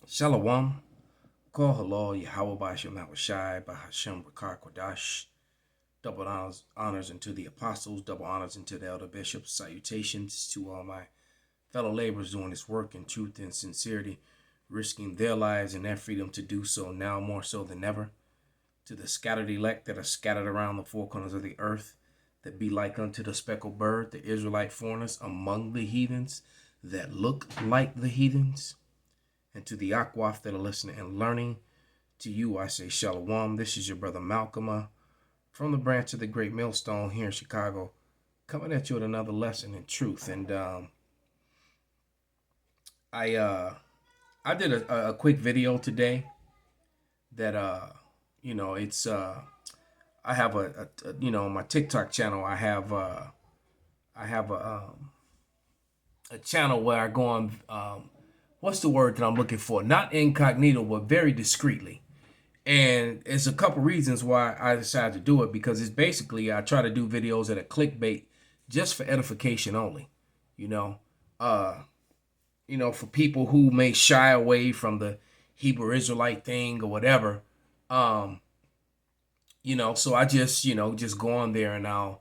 Shalom. Call halal yaakab12yhw by Hashem Bakar Kodash. Double honors unto the apostles, double honors unto the elder bishops. Salutations to all my fellow laborers doing this work in truth and sincerity, risking their lives and their freedom to do so now more so than ever. To the scattered elect that are scattered around the four corners of the earth, that be like unto the speckled bird, the Israelite foreigners among the heathens that look like the heathens. And to the yaakab that are listening and learning, to you I say shalom. This is your brother Malcolm from the branch of the Great Millstone here in Chicago, coming at you with another lesson in truth. And I did a quick video today that it's I have a my TikTok channel. I have a channel where I go on what's the word that I'm looking for? Not incognito, but very discreetly. And it's a couple reasons why I decided to do it, because it's basically I try to do videos that are clickbait just for edification only. For people who may shy away from the Hebrew Israelite thing or whatever. So I just go on there and I'll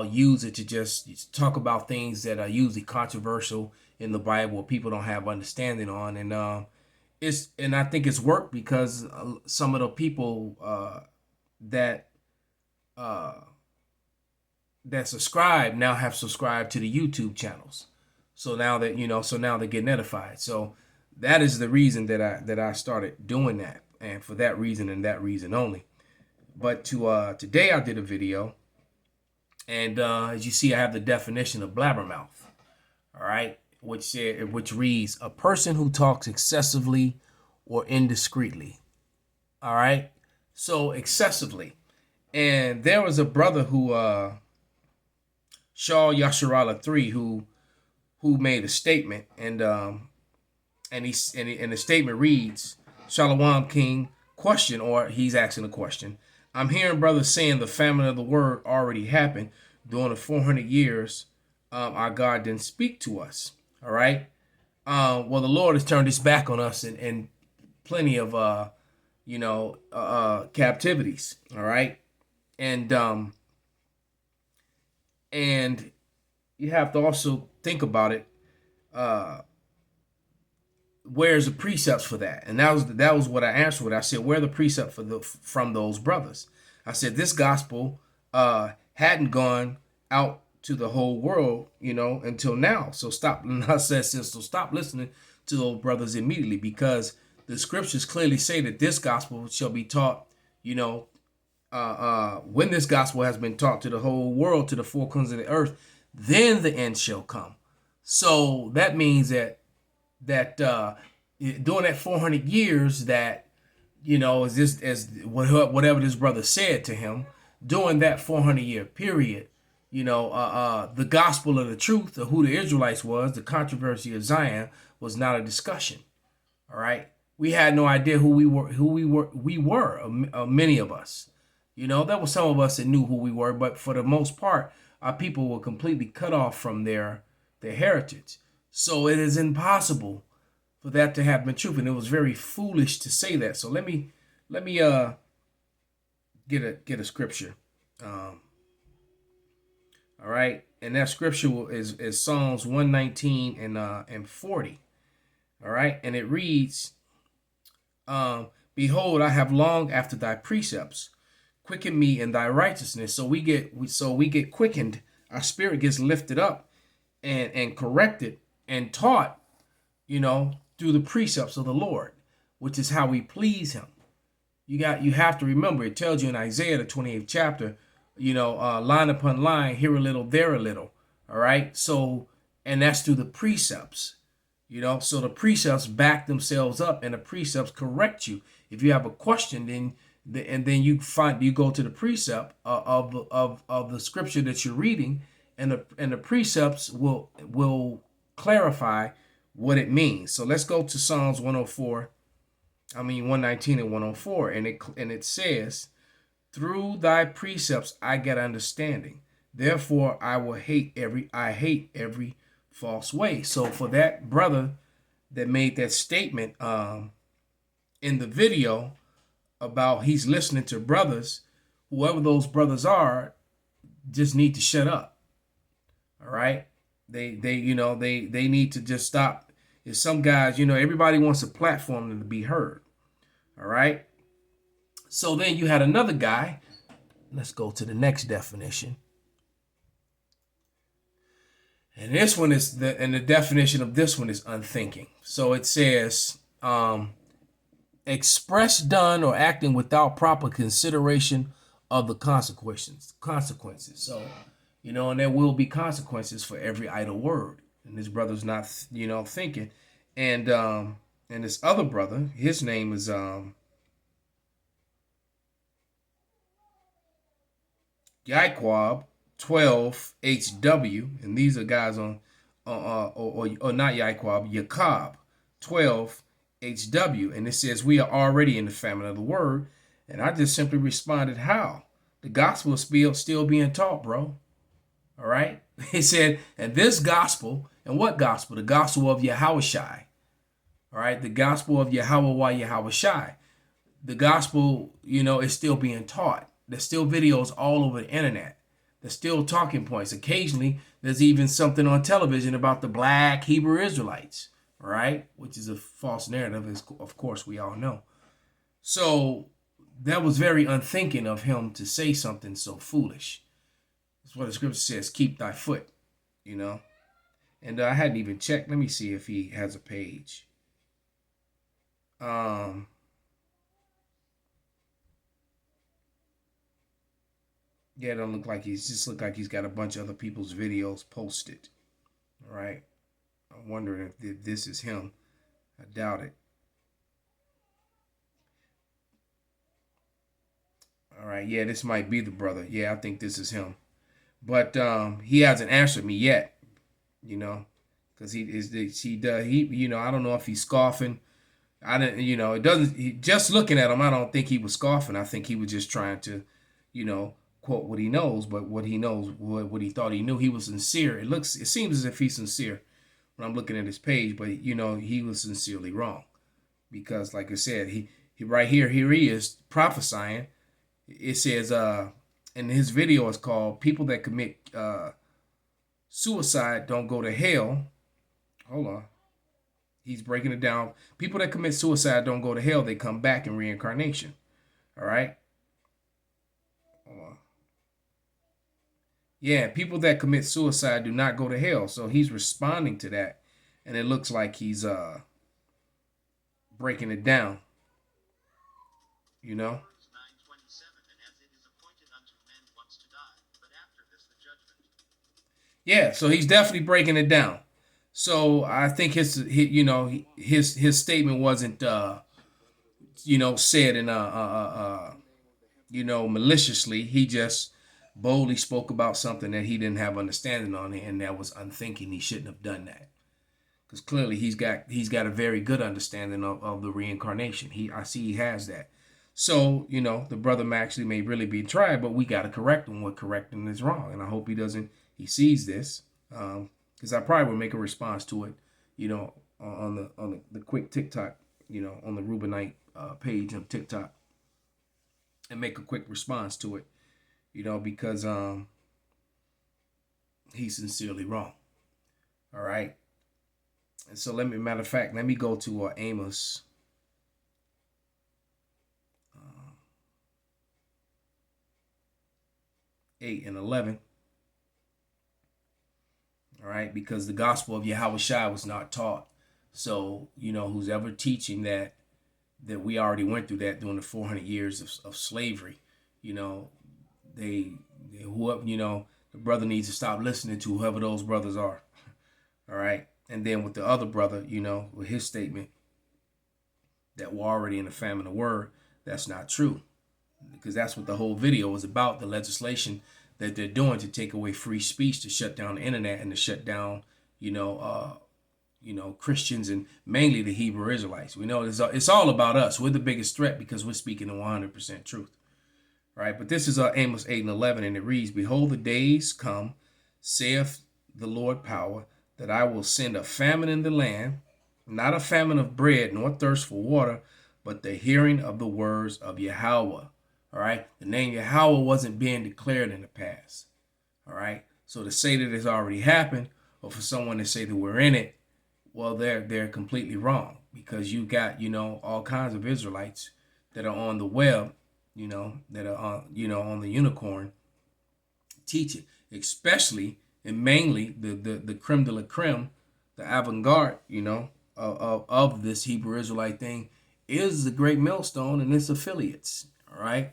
use it to just talk about things that are usually controversial in the Bible, people don't have understanding on, and I think it's worked because some of the people that subscribe now have subscribed to the YouTube channels. So now that now they're getting edified. So that is the reason that I started doing that, and for that reason and that reason only. But today I did a video, and as you see, I have the definition of blabbermouth. All right. Which reads, a person who talks excessively or indiscreetly. All right. So excessively. And there was a brother who, yaakab12yhw, who made a statement, and the statement reads, Shalom King, question, or he's asking a question. I'm hearing brothers saying the famine of the word already happened during the 400 years. Our God didn't speak to us. All right. Well, the Lord has turned his back on us in plenty of, captivities. All right. And you have to also think about it. Where's the precepts for that? And that was what I answered with. I said, where are the precepts from those brothers? I said, this gospel hadn't gone out to the whole world, until now. So stop listening to those brothers immediately, because the scriptures clearly say that this gospel shall be taught, when this gospel has been taught to the whole world, to the four corners of the earth, then the end shall come. So that means that during that 400 years that, whatever this brother said to him, during that 400-year period, the gospel of the truth of who the Israelites was, the controversy of Zion, was not a discussion. All right. We had no idea who we were, many of us. There were some of us that knew who we were, but for the most part, our people were completely cut off from their heritage. So it is impossible for that to have been true. And it was very foolish to say that. So let me get a scripture. All right, and that scripture is Psalms 119 and 40. All right, and it reads, behold, I have longed after thy precepts. Quicken me in thy righteousness. So we get quickened. Our spirit gets lifted up and corrected and taught, through the precepts of the Lord, which is how we please him. You have to remember, it tells you in Isaiah, the 28th chapter, line upon line, here a little, there a little. All right. So, and that's through the precepts, so the precepts back themselves up, and the precepts correct you. If you have a question, then you go to the precept of the scripture that you're reading, and the precepts will clarify what it means. So let's go to Psalms 119 and 104, and it says, through thy precepts I get understanding. Therefore I hate every false way. So for that brother that made that statement in the video about he's listening to brothers, whoever those brothers are, just need to shut up. All right. They need to just stop. If some guys, everybody wants a platform to be heard. All right. So then you had another guy. Let's go to the next definition. And this one is the definition of this one is unthinking. So it says, express, done, or acting without proper consideration of the consequences. So, and there will be consequences for every idle word. And this brother's not, thinking. And this other brother, his name is yaakab12yhw, and these are guys on or not yaakab12yhw, and it says we are already in the famine of the word. And I just simply responded, how? The gospel is still being taught, bro. All right. He said, and this gospel, and what gospel? The gospel of Yahushua. All right. The gospel of Yahushua. The gospel, is still being taught. There's still videos all over the internet. There's still talking points. Occasionally, there's even something on television about the black Hebrew Israelites, all right, which is a false narrative, as of course we all know. So that was very unthinking of him to say something so foolish. That's what the scripture says, keep thy foot, And I hadn't even checked. Let me see if he has a page. Yeah, it don't look like he's got a bunch of other people's videos posted. All right. I'm wondering if this is him. I doubt it. All right. Yeah, this might be the brother. Yeah, I think this is him. But he hasn't answered me yet, because I don't know if he's scoffing. I didn't, it doesn't, just looking at him, I don't think he was scoffing. I think he was just trying to, quote what he knows, but what he knows, what he thought he knew, he was sincere. It seems as if he's sincere when I'm looking at his page, but he was sincerely wrong, because like I said, he right here he is prophesying. It says, and his video is called "People That Commit Suicide Don't Go to Hell." Hold on, he's breaking it down. People that commit suicide don't go to hell; they come back in reincarnation. All right. Yeah, people that commit suicide do not go to hell. So he's responding to that. And it looks like he's breaking it down. Yeah, so he's definitely breaking it down. So I think his statement wasn't said in maliciously. He just boldly spoke about something that he didn't have understanding on, and that was unthinking. He shouldn't have done that, because clearly he's got a very good understanding of the reincarnation. I see he has that. So the brother actually may really be trying, but we got to correct him. What correcting is wrong, and I hope he sees this, because I probably will make a response to it, on the quick TikTok, on the Rubinite page of TikTok, and make a quick response to it. Because he's sincerely wrong. All right. And so matter of fact, let me go to Amos. 8 and 11. All right. Because the gospel of Yahushua was not taught. So, who's ever teaching that we already went through that during the 400 years of slavery, the brother needs to stop listening to whoever those brothers are. All right. And then with the other brother, with his statement that we're already in the famine of word, that's not true, because that's what the whole video was about, the legislation that they're doing to take away free speech, to shut down the internet, and to shut down, Christians, and mainly the Hebrew Israelites. We know it's all about us. We're the biggest threat because we're speaking the 100% truth. Right, but this is Amos 8 and 11, and it reads, "Behold, the days come, saith the Lord power, that I will send a famine in the land, not a famine of bread, nor thirst for water, but the hearing of the words of Yahweh. All right. The name Yahweh wasn't being declared in the past. All right. So to say that it's already happened, or for someone to say that we're in it, well, they're completely wrong, because you got, all kinds of Israelites that are on the web, that are on the unicorn teach it, especially and mainly the creme de la creme, the avant-garde, of this Hebrew Israelite thing is the Great Millstone and its affiliates. All right.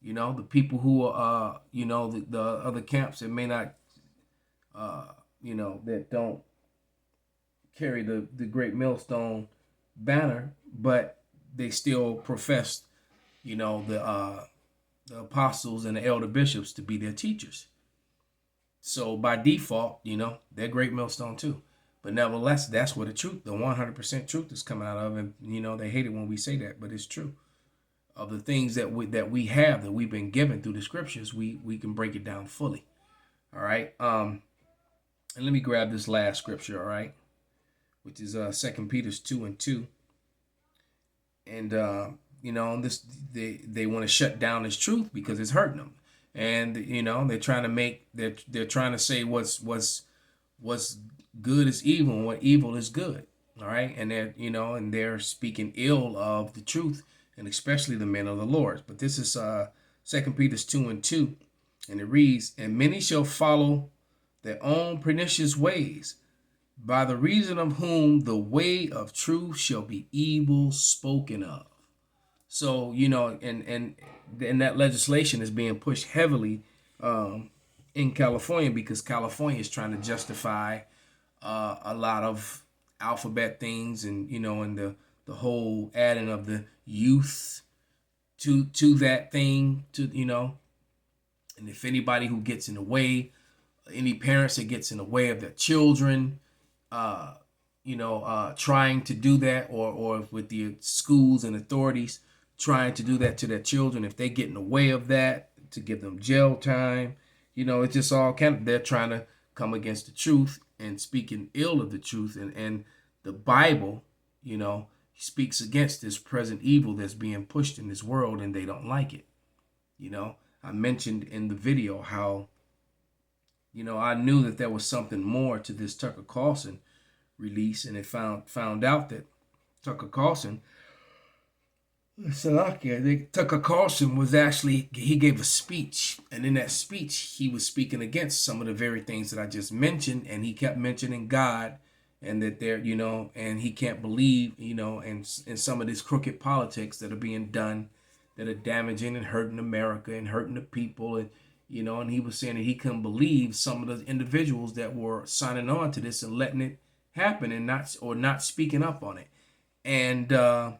The people who are, the other camps that may not, that don't carry the Great Millstone banner, but they still profess, the apostles and the elder bishops to be their teachers. So by default, they're Great Millstone too. But nevertheless, that's where the 100% truth is coming out of. And, they hate it when we say that, but it's true. Of the things that we've been given through the scriptures, we can break it down fully. All right. And let me grab this last scripture, all right, which is 2 Peter 2:2. And, this they want to shut down this truth because it's hurting them. And, they're trying to they're trying to say what's good is evil and what evil is good. All right. And they're speaking ill of the truth, and especially the men of the Lord. But this is 2 Peter 2:2, and it reads, "And many shall follow their own pernicious ways, by the reason of whom the way of truth shall be evil spoken of." So, and that legislation is being pushed heavily in California, because California is trying to justify a lot of alphabet things, and and the whole adding of the youth to that thing, and if anybody who gets in the way, any parents that gets in the way of their children, trying to do that, or with the schools and authorities trying to do that to their children, if they get in the way of that, to give them jail time, it's just all they're trying to come against the truth and speaking ill of the truth, and the Bible, speaks against this present evil that's being pushed in this world, and they don't like it. I mentioned in the video how, I knew that there was something more to this Tucker Carlson release, and it found out that Tucker Carlson was actually, he gave a speech, and in that speech he was speaking against some of the very things that I just mentioned, and he kept mentioning God, and that there, and he can't believe, in some of this crooked politics that are being done, that are damaging and hurting America and hurting the people, and and he was saying that he couldn't believe some of the individuals that were signing on to this and letting it happen, and not speaking up on it. And the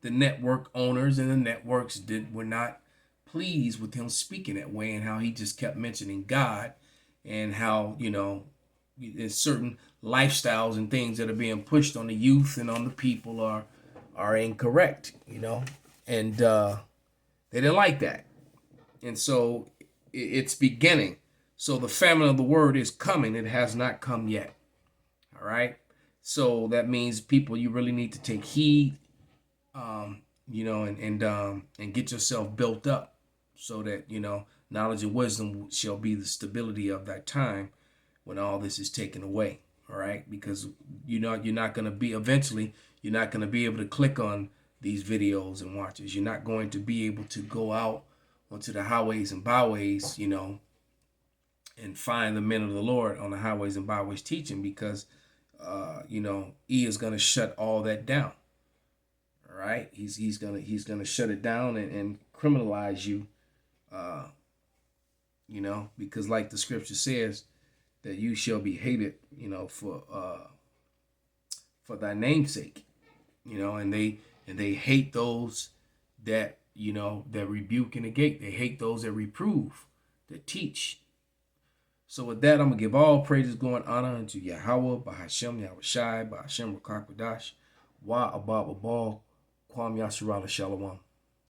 network owners and the networks were not pleased with him speaking that way, and how he just kept mentioning God, and how there's certain lifestyles and things that are being pushed on the youth and on the people are incorrect, and they didn't like that. And so it's beginning. So the famine of the word is coming. It has not come yet. All right. So that means, people, you really need to take heed, and get yourself built up, so that, knowledge and wisdom shall be the stability of that time when all this is taken away. All right. Because, you're not going to be, eventually, you're not going to be able to click on these videos and watch this. You're not going to be able to go out onto the highways and byways, and find the men of the Lord on the highways and byways teaching, because, he is going to shut all that down. All right. He's going to shut it down and criminalize you, because like the scripture says, that you shall be hated, for thy name's sake, and they hate those that, that rebuke and negate. They hate those that reprove, that teach. So with that, I'm going to give all praises, glory, and honor unto Yahweh, Bahashem, Yahweh Shai, Bahashem, Rakakwadash, Wa Abba Abal, Kwam Yasharala Shalom.